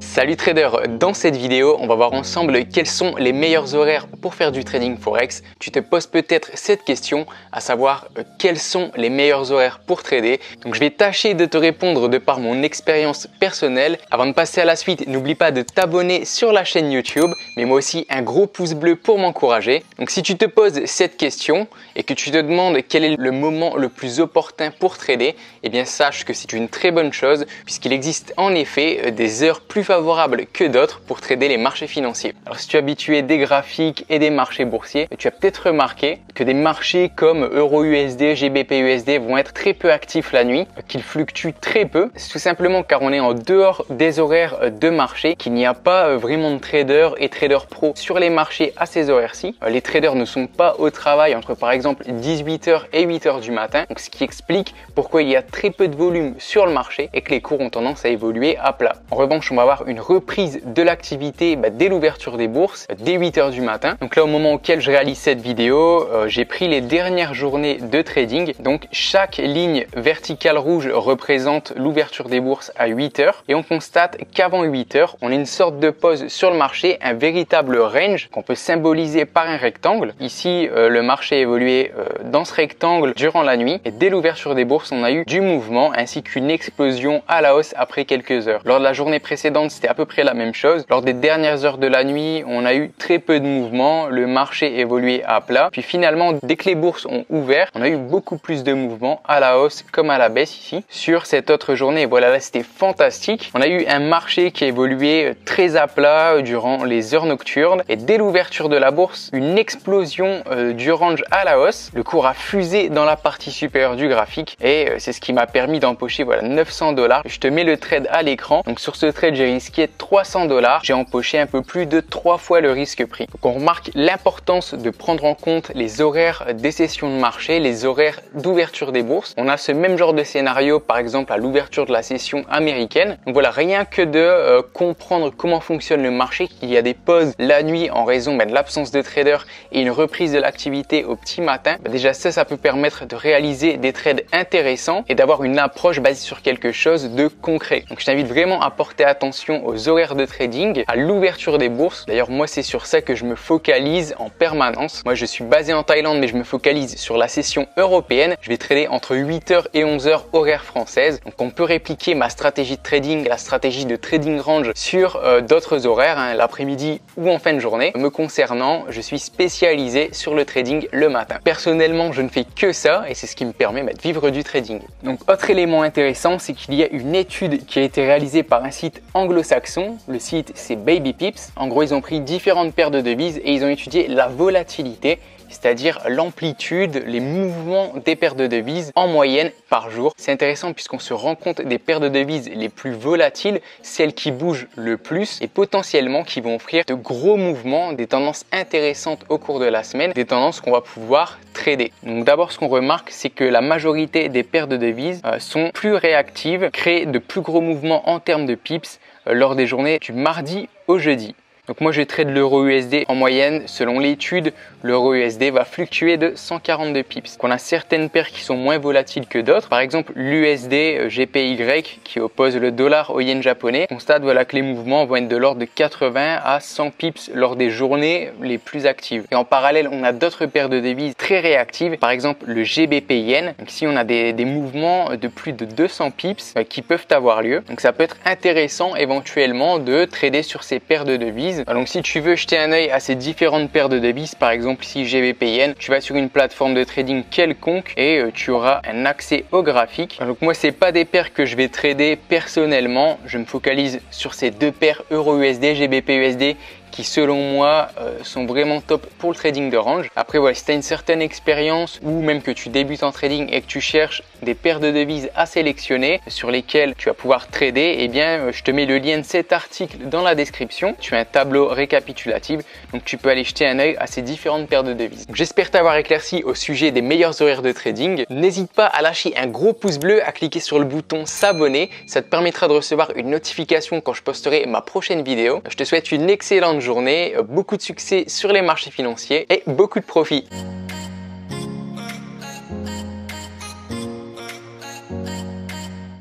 Salut trader, dans cette vidéo on va voir ensemble quels sont les meilleurs horaires pour faire du trading forex. Tu te poses peut-être cette question, à savoir quels sont les meilleurs horaires pour trader. Donc je vais tâcher de te répondre de par mon expérience personnelle. Avant de passer à la suite, n'oublie pas de t'abonner sur la chaîne YouTube, mais moi aussi un gros pouce bleu pour m'encourager. Donc si tu te poses cette question et que tu te demandes quel est le moment le plus opportun pour trader, eh bien sache que c'est une très bonne chose puisqu'il existe en effet des heures plus favorables que d'autres pour trader les marchés financiers. Alors si tu es habitué des graphiques et des marchés boursiers, tu as peut-être remarqué que des marchés comme Euro-USD, GBP-USD vont être très peu actifs la nuit, qu'ils fluctuent très peu. C'est tout simplement car on est en dehors des horaires de marché, qu'il n'y a pas vraiment de traders et traders pro sur les marchés à ces horaires-ci. Les traders ne sont pas au travail entre par exemple 18h et 8h du matin, donc ce qui explique pourquoi il y a très peu de volume sur le marché et que les cours ont tendance à évoluer à plat. En revanche, on va avoir une reprise de l'activité dès l'ouverture des bourses, dès 8h du matin. Donc là, au moment auquel je réalise cette vidéo, j'ai pris les dernières journées de trading. Donc chaque ligne verticale rouge représente l'ouverture des bourses à 8h et on constate qu'avant 8h, on a une sorte de pause sur le marché, un véritable range qu'on peut symboliser par un rectangle. Ici, le marché évoluait dans ce rectangle durant la nuit et dès l'ouverture des bourses, on a eu du mouvement ainsi qu'une explosion à la hausse après quelques heures. Lors de la journée précédente, c'était à peu près la même chose. Lors des dernières heures de la nuit, on a eu très peu de mouvement, le marché évoluait à plat. Puis finalement, dès que les bourses ont ouvert, on a eu beaucoup plus de mouvement à la hausse comme à la baisse ici sur cette autre journée. Et voilà, là c'était fantastique. On a eu un marché qui a évolué très à plat durant les heures nocturnes et dès l'ouverture de la bourse, une explosion du range à la hausse. Le cours a fusé dans la partie supérieure du graphique et c'est ce qui m'a permis d'empocher 900 $. Je te mets le trade à l'écran. Donc sur ce trade, j'ai risqué 300 $. J'ai empoché un peu plus de 3 fois le risque pris. Donc on remarque l'importance de prendre en compte les horaires des sessions de marché, les horaires d'ouverture des bourses. On a ce même genre de scénario par exemple à l'ouverture de la session américaine. Donc voilà, rien que de comprendre comment fonctionne le marché, qu'il y a des pauses la nuit en raison de l'absence de traders et une reprise de l'activité au petit matin. Déjà ça peut permettre de réaliser des trades intéressants et d'avoir une approche basée sur quelque chose de concret. Donc je t'invite vraiment à porter attention aux horaires de trading, à l'ouverture des bourses. D'ailleurs moi c'est sur ça que je me focalise en permanence. Moi je suis basé en Thaïlande mais je me focalise sur la session européenne. Je vais trader entre 8h et 11h horaire française. Donc on peut répliquer ma stratégie de trading, la stratégie de trading range sur d'autres horaires, l'après-midi ou en fin de journée. Me concernant, je suis spécialisé sur le trading le matin. Personnellement je ne fais que ça et c'est ce qui me permet de vivre du trading. Donc autre élément intéressant, c'est qu'il y a une étude qui a été réalisée par un site anglo-saxon. Le site c'est Baby Pips. En gros ils ont pris différentes paires de devises et ils ont étudié la volatilité, c'est-à-dire l'amplitude, les mouvements des paires de devises en moyenne par jour. C'est intéressant puisqu'on se rend compte des paires de devises les plus volatiles, celles qui bougent le plus et potentiellement qui vont offrir de gros mouvements, des tendances intéressantes au cours de la semaine, des tendances qu'on va pouvoir trader. Donc d'abord ce qu'on remarque, c'est que la majorité des paires de devises sont plus réactives, créent de plus gros mouvements en termes de pips lors des journées du mardi au jeudi. Donc moi je trade l'euro-USD en moyenne. Selon l'étude, l'euro-USD va fluctuer de 142 pips. Donc on a certaines paires qui sont moins volatiles que d'autres. Par exemple l'USD GPY qui oppose le dollar au yen japonais. On constate que les mouvements vont être de l'ordre de 80 à 100 pips lors des journées les plus actives. Et en parallèle, on a d'autres paires de devises très réactives. Par exemple le GBP yen. Donc ici on a des mouvements de plus de 200 pips qui peuvent avoir lieu. Donc ça peut être intéressant éventuellement de trader sur ces paires de devises. Donc si tu veux jeter un œil à ces différentes paires de devises, par exemple ici GBP Yen, tu vas sur une plateforme de trading quelconque et tu auras un accès au graphique. Donc moi c'est pas des paires que je vais trader personnellement, je me focalise sur ces deux paires Euro-USD, GBP-USD qui selon moi sont vraiment top pour le trading de range. Après si tu as une certaine expérience ou même que tu débutes en trading et que tu cherches des paires de devises à sélectionner sur lesquelles tu vas pouvoir trader, eh bien je te mets le lien de cet article dans la description. Tu as un tableau récapitulatif, donc tu peux aller jeter un œil à ces différentes paires de devises. J'espère t'avoir éclairci au sujet des meilleurs horaires de trading. N'hésite pas à lâcher un gros pouce bleu, à cliquer sur le bouton s'abonner. Ça te permettra de recevoir une notification quand je posterai ma prochaine vidéo. Je te souhaite une excellente journée, beaucoup de succès sur les marchés financiers et beaucoup de profit.